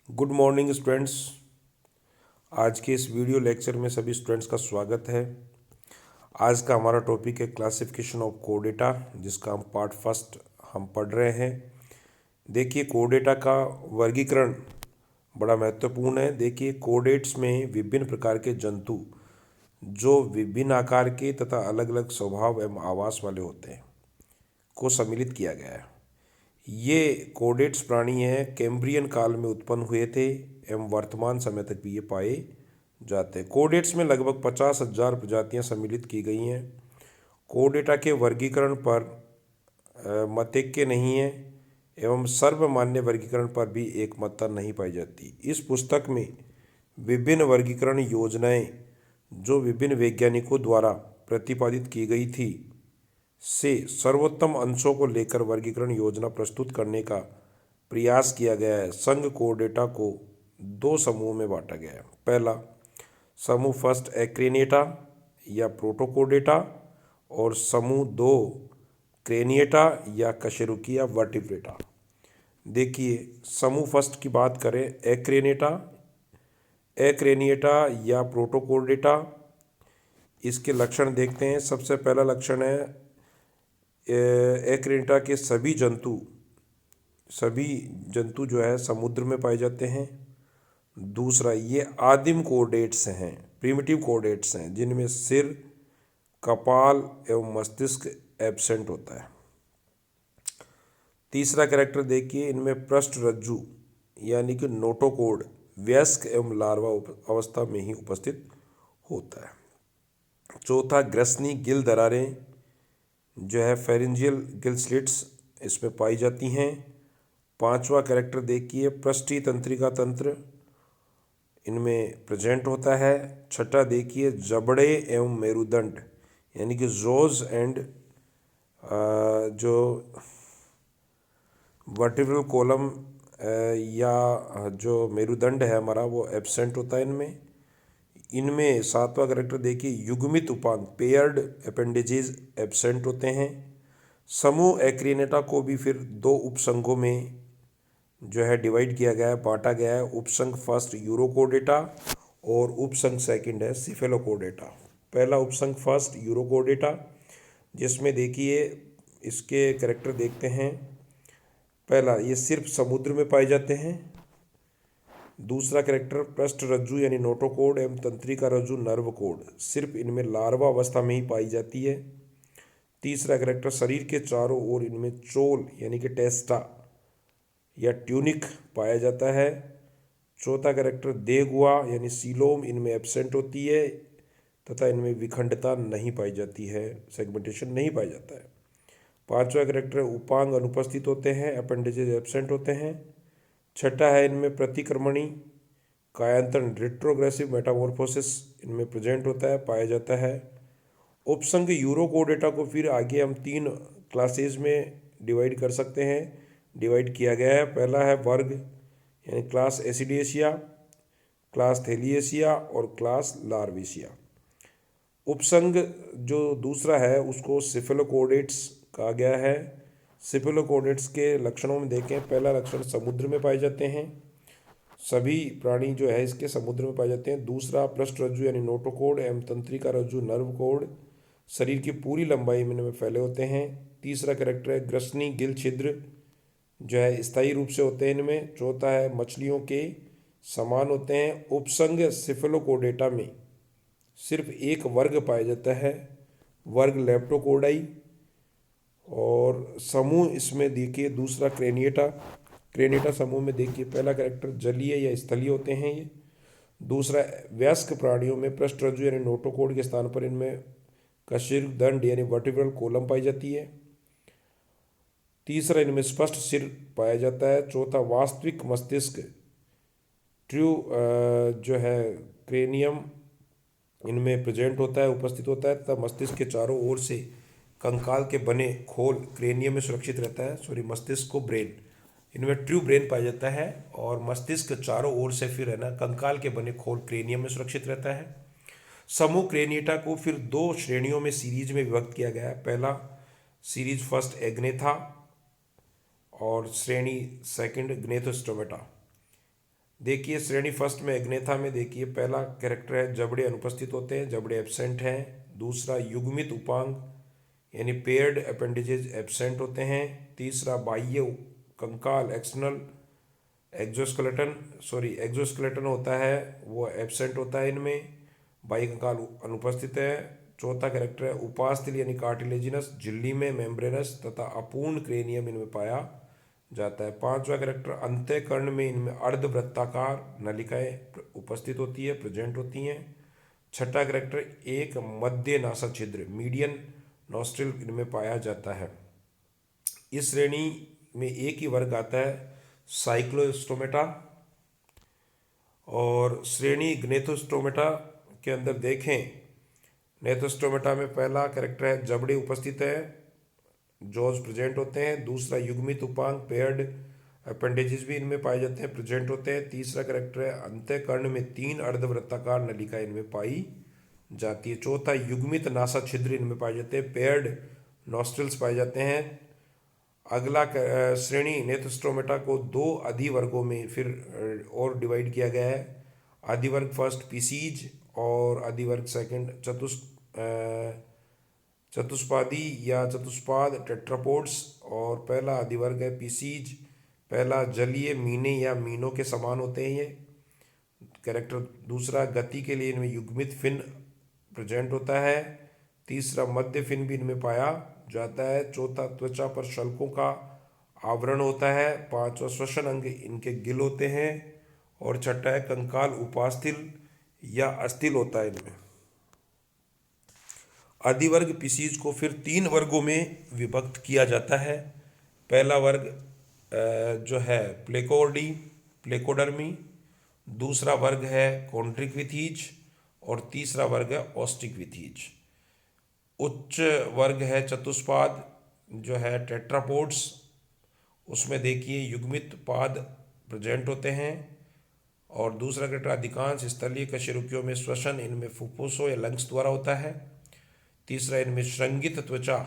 Good morning students. आज के इस वीडियो लेक्चर में सभी स्टूडेंट्स का स्वागत है। आज का हमारा टॉपिक है क्लासिफिकेशन ऑफ कोडेटा, जिसका हम पार्ट फर्स्ट हम पढ़ रहे हैं। देखिए, कोडेटा का वर्गीकरण बड़ा महत्वपूर्ण है। देखिए, कोडेट्स में विभिन्न प्रकार के जंतु जो विभिन्न आकार के तथा अलग अलग स्वभाव एवं आवास वाले होते हैं को सम्मिलित किया गया है। ये कोडेट्स प्राणी हैं, कैम्ब्रियन काल में उत्पन्न हुए थे एवं वर्तमान समय तक भी ये पाए जाते हैं। कोडेट्स में लगभग 50,000 प्रजातियां सम्मिलित की गई हैं। कोडेटा के वर्गीकरण पर मतैक्य नहीं है एवं सर्वमान्य वर्गीकरण पर भी एकमतता नहीं पाई जाती। इस पुस्तक में विभिन्न वर्गीकरण योजनाएं जो विभिन्न वैज्ञानिकों द्वारा प्रतिपादित की गई थी से सर्वोत्तम अंशों को लेकर वर्गीकरण योजना प्रस्तुत करने का प्रयास किया गया है। संघ कोडेटा को दो समूहों में बांटा गया है। पहला समूह फर्स्ट एक्रेनिएटा या प्रोटोकोडेटा और समूह दो क्रेनिएटा या कशेरुकी या वर्टिब्रेटा। देखिए, समूह फर्स्ट की बात करें, एक्रेनिएटा या प्रोटोकोडेटा। इसके लक्षण देखते हैं। सबसे पहला लक्षण है एक्रेनिटा के सभी जंतु जो है समुद्र में पाए जाते हैं। दूसरा, ये आदिम कोडेट्स हैं, प्रिमिटिव कोडेट्स हैं, जिनमें सिर, कपाल एवं मस्तिष्क एब्सेंट होता है। तीसरा कैरेक्टर देखिए, इनमें पृष्ठ रज्जु यानी कि नोटोकोड वयस्क एवं लार्वा अवस्था में ही उपस्थित होता है। चौथा, ग्रसनी गिल दरारें जो है फेरिंजियल गिल स्लिट्स इसमें पाई जाती हैं। पांचवा कैरेक्टर देखिए, पृष्ठीय तंत्रिका तंत्र इनमें प्रेजेंट होता है। छठा देखिए, जबड़े एवं मेरुदंड यानी कि जोज एंड जो वर्टिब्रल कॉलम या जो मेरुदंड है हमारा वो एब्सेंट होता है इनमें सातवां कैरेक्टर देखिए, युग्मित उपांग पेयर्ड अपेंडेजेस एब्सेंट होते हैं। समूह एक्रेनिएटा को भी फिर दो उपसंघों में जो है डिवाइड किया गया है, बांटा गया है। उपसंघ फर्स्ट यूरोकोडेटा और उपसंघ सेकंड है सिफेलोकोडेटा। पहला उपसंघ फर्स्ट यूरोकोडेटा, जिसमें देखिए इसके कैरेक्टर देखते हैं। पहला, ये सिर्फ समुद्र में पाए जाते हैं। दूसरा कैरेक्टर, पृष्ठ रज्जु यानी नोटोकोड एवं तंत्रिका रज्जु नर्व कोड सिर्फ इनमें लार्वा अवस्था में ही पाई जाती है। तीसरा कैरेक्टर, शरीर के चारों ओर इनमें चोल यानी कि टेस्टा या ट्यूनिक पाया जाता है। चौथा कैरेक्टर, देगुआ यानी सीलोम इनमें एब्सेंट होती है तथा इनमें विखंडता नहीं पाई जाती है, सेगमेंटेशन नहीं पाया जाता है। पांचवा कैरेक्टर, उपांग अनुपस्थित होते हैं, अपेंडेजेस एब्सेंट होते हैं। छठा है, इनमें प्रतिक्रमणी कायांतरण रिट्रोग्रेसिव मेटामॉर्फोसिस इनमें प्रेजेंट होता है, पाया जाता है। उपसंघ यूरोकोडेटा को फिर आगे हम तीन क्लासेज में डिवाइड कर सकते हैं, डिवाइड किया गया है। पहला है वर्ग यानी क्लास एसिडिएशिया, क्लास थेलिएशिया और क्लास लार्वेशिया। उपसंघ जो दूसरा है उसको सिफेलोकोडेट्स कहा गया है। सिफेलोकोडेट्स के लक्षणों में देखें, पहला लक्षण समुद्र में पाए जाते हैं, सभी प्राणी जो है इसके समुद्र में पाए जाते हैं। दूसरा, पृष्ठ रज्जु यानी नोटोकोड एवं तंत्रिका रज्जु नर्व कोड शरीर की पूरी लंबाई में फैले होते हैं। तीसरा कैरेक्टर है, ग्रसनी गिल छिद्र जो है स्थायी रूप से होते हैं इनमें। चौथा है, मछलियों के समान होते हैं। उपसंघ सिफेलोकोडेटा में सिर्फ एक वर्ग पाया जाता है, वर्ग लेप्टोकोडाई। और समूह इसमें देखिए, दूसरा क्रेनिएटा समूह में देखिए, पहला कैरेक्टर जलीय या स्थलीय होते हैं ये। दूसरा, वयस्क प्राणियों में पृष्ठ रज्जु यानी नोटोकोड के स्थान पर इनमें कशेरुकदंड यानी वर्टिब्रल कॉलम पाई जाती है। तीसरा, इनमें स्पष्ट सिर पाया जाता है। चौथा, वास्तविक मस्तिष्क ट्रू जो है क्रेनियम इनमें प्रेजेंट होता है, उपस्थित होता है तथा मस्तिष्क के चारों ओर से कंकाल के बने खोल क्रेनियम में सुरक्षित रहता है। मस्तिष्क को ब्रेन इनमें ट्रू ब्रेन पाया जाता है और मस्तिष्क चारों ओर से फिर है ना कंकाल के बने खोल क्रेनियम में सुरक्षित रहता है। समूह क्रेनिएटा को फिर दो श्रेणियों में सीरीज में विभक्त किया गया है। पहला सीरीज फर्स्ट एग्नेथा और श्रेणी सेकंड ग्नेथोस्टोमेटा। देखिए श्रेणी फर्स्ट में अग्नेथा में देखिए पहला कैरेक्टर है जबड़े अनुपस्थित होते हैं, जबड़े एब्सेंट हैं। दूसरा युग्मित उपांग यानी पेयर्ड अपेंडेजेज एब्सेंट होते हैं। तीसरा बाह्य कंकाल एक्सटर्नल एग्जोस्केलेटन होता है, वो एब्सेंट होता है इनमें, बाह्य कंकाल अनुपस्थित है। चौथा कैरेक्टर है उपास्थल यानी कार्टिलेजिनस, झिल्ली में मेम्ब्रेनस तथा अपूर्ण क्रेनियम इनमें पाया जाता है। पांचवा कैरेक्टर अंतःकरण में इनमें अर्धवृत्ताकार नलिकाएं उपस्थित होती है, प्रेजेंट होती हैं। छठा कैरेक्टर एक मध्य नासा छिद्र मीडियन नॉस्ट्रिल इनमें पाया जाता है। इस श्रेणी में एक ही वर्ग आता है साइक्लोस्टोमेटा। और श्रेणी ग्नेथोस्टोमेटा के अंदर देखें, नेथोस्टोमेटा में पहला कैरेक्टर है जबड़े उपस्थित है, जॉज प्रेजेंट होते हैं। दूसरा युग्मित उपांग पेयर्ड अपेंडेजेस भी इनमें पाए जाते हैं, प्रेजेंट होते हैं। तीसरा कैरेक्टर है अंतःकरण में 3 अर्धवृत्ताकार नलिका इनमें पाई जाती है। चौथा युग्मित नासा छिद्र इनमें पाए जाते हैं, पेयर्ड नॉस्ट्रल्स पाए जाते हैं। अगला श्रेणी नेथोस्टोमेटा को 2 अधिवर्गों में फिर और डिवाइड किया गया है। अधिवर्ग फर्स्ट पीसीज और अधिवर्ग सेकंड चतुष्पादी या चतुष्पाद टेट्रापोड्स। और पहला अधिवर्ग है पीसीज, पहला जलीय मीने या मीनों के समान होते हैं ये कैरेक्टर। दूसरा गति के लिए इनमें युग्मित फिन प्रेजेंट होता है। तीसरा मध्य फिन भी इनमें पाया जाता है। चौथा त्वचा पर शल्कों का आवरण होता है। पांचवा श्वसन अंग इनके गिल होते हैं। और छठा है कंकाल उपास्थिल या अस्थिल होता है इनमें। अधिवर्ग पीसीज को फिर 3 वर्गों में विभक्त किया जाता है। पहला वर्ग जो है प्लेकोडर्मी, दूसरा वर्ग है कॉन्ड्रिक्विथीज और तीसरा वर्ग है ऑस्टिक्विथीज। उच्च वर्ग है चतुष्पाद जो है टेट्रापोड्स, उसमें देखिए युग्मित पाद प्रेजेंट होते हैं। और दूसरा कैरेक्टर अधिकांश स्थलीय कशेरुकियों में श्वसन इनमें फुफ्फुसों या लंग्स द्वारा होता है। तीसरा इनमें श्रृंगित त्वचा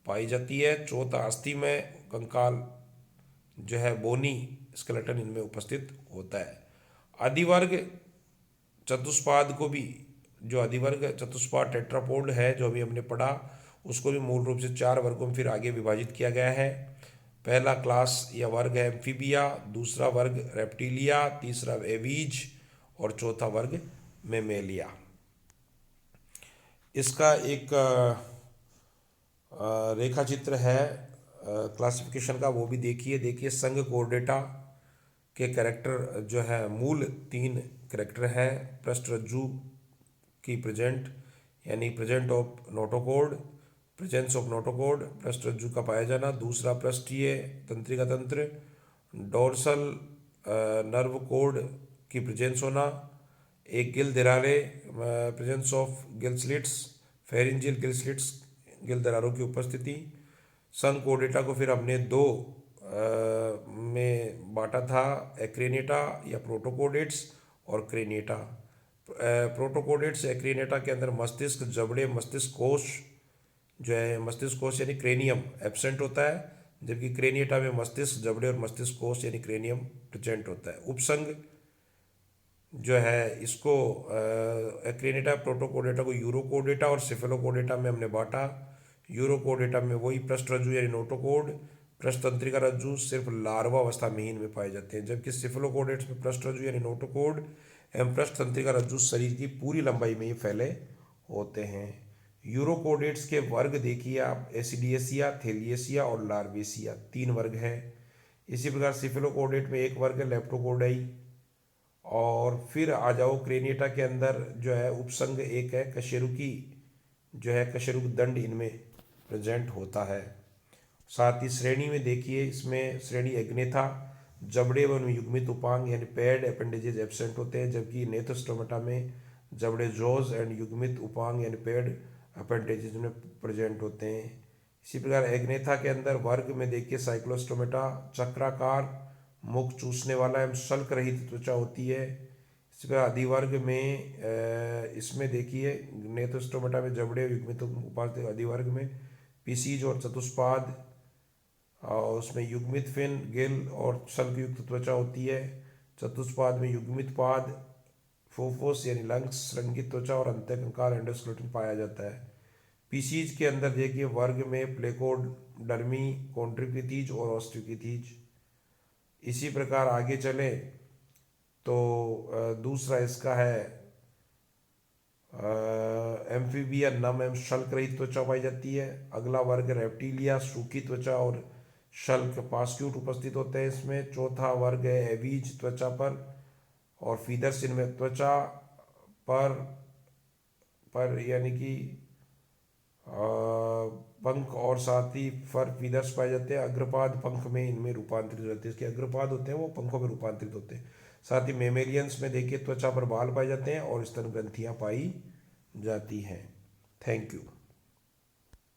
पाई जाती है। चौथा अस्थि में कंकाल जो है बोनी स्केलेटन इनमें उपस्थित होता है। अधिवर्ग चतुष्पाद को भी, जो अधिवर्ग चतुष्पाद टेट्रापोड है जो अभी हमने पढ़ा, उसको भी मूल रूप से 4 वर्गों में फिर आगे विभाजित किया गया है। पहला क्लास या वर्ग है एम्फीबिया, दूसरा वर्ग रेप्टिलिया, तीसरा एवीज और चौथा वर्ग मेमेलिया। इसका एक रेखा चित्र है क्लासिफिकेशन का, वो भी देखिए संघ कोर्डेटा के कैरेक्टर जो है मूल 3 कैरेक्टर है। पृष्ठरज्जु की प्रेजेंट यानी present of notochord, presence of notochord, पृष्ठरज्जु का पाया जाना। दूसरा पृष्ठीय तंत्रिका तंत्र, डोर्सल नर्व कोड की प्रेजेंस होना। एक गिल दरारे, presence of gill slits, pharyngeal gill slits, gill दरारों की उपस्थिति। संघ कोर्डेटा को फिर हमने 2 में बांटा था, एक्रेनेटा या प्रोटोकोडेट्स और क्रेनेटा। प्रोटोकोडेट्स एक्रेनेटा के अंदर मस्तिष्क जबड़े मस्तिष्क कोश जो है, मस्तिष्क कोश यानी क्रेनियम एब्सेंट होता है, जबकि क्रेनिएटा में मस्तिष्क जबड़े और मस्तिष्क कोश यानी क्रेनियम प्रेजेंट होता है। उपसंघ जो है इसको एक्रेनेटा प्रोटोकोडेटा को यूरोकोडेटा और सिफेलोकोडेटा में हमने बांटा। यूरोकोडेटा में वही पृष्ठरज्जु यानी नोटोकोड, पृष्ठतंत्रिका रज्जु सिर्फ लार्वा अवस्था में ही इनमें पाए जाते हैं, जबकि सिफेलोकोडेट्स में पृष्ठरज्जु यानी नोटोकोड एवं पृष्ठतंत्रिका रज्जु शरीर की पूरी लंबाई में ही फैले होते हैं। यूरोकोडेट्स के वर्ग देखिए आप, एसिडिएसिया, थेलिएसिया और लार्वेसिया 3 वर्ग हैं। इसी प्रकार सिफेलोकोडेट में एक वर्ग है लेप्टोकोडाई। और फिर आ जाओ क्रेनिएटा के अंदर जो है उपसंघ एक है कशेरुकी जो है कशेरुक दंड इनमें प्रेजेंट होता है। साथ ही श्रेणी में देखिए, इसमें श्रेणी एग्नेथा जबड़े एवं युग्मित उपांग यानी पेड अपेंडेजेस एब्सेंट होते हैं, जबकि नेथोस्टोमेटा में जबड़े जॉज एंड युग्मित उपांग यानी पेड अपेंडेजेस में प्रेजेंट होते हैं। इसी प्रकार एग्नेथा के अंदर वर्ग में देखिए साइक्लोस्टोमेटा चक्राकार मुख चूसने वाला एवं शल्क रहित त्वचा होती है। इसी प्रकार अधिवर्ग में इसमें देखिए नेथोस्टोमेटा में जबड़े युग्मित उपांग, अधिवर्ग में पीसीज और चतुष्पाद और उसमें युग्मित फिन गिल और शल्क युक्त त्वचा होती है। चतुष्पाद में युग्मित पाद, फोफोस यानी लंग्स, श्रृंगित त्वचा और अंतःकंकाल एंडोस्केलेटन पाया जाता है। पीसीज के अंदर देखिए वर्ग में प्लेकोडर्मी, कॉन्ड्रिक्टिज और ऑस्टियोकिथीज। इसी प्रकार आगे चले तो दूसरा इसका है एम्फीबियन, नम एवं शल्क रहित त्वचा पाई जाती है। अगला वर्ग रेप्टिलिया, सूखी त्वचा और शल्क पास्क्यूट उपस्थित होते हैं इसमें। चौथा वर्ग है एवीज, त्वचा पर और फीदर्स, इनमें त्वचा पर यानी कि पंख और साथ ही फर फीदर्स पाए जाते हैं। अग्रपाद पंख में इनमें रूपांतरित होते हैं, इसके अग्रपाद होते हैं वो पंखों में रूपांतरित होते हैं। साथ ही मेमेलियंस में देखिए त्वचा पर बाल पाए जाते हैं और स्तन ग्रंथियां पाई जाती हैं। Thank you.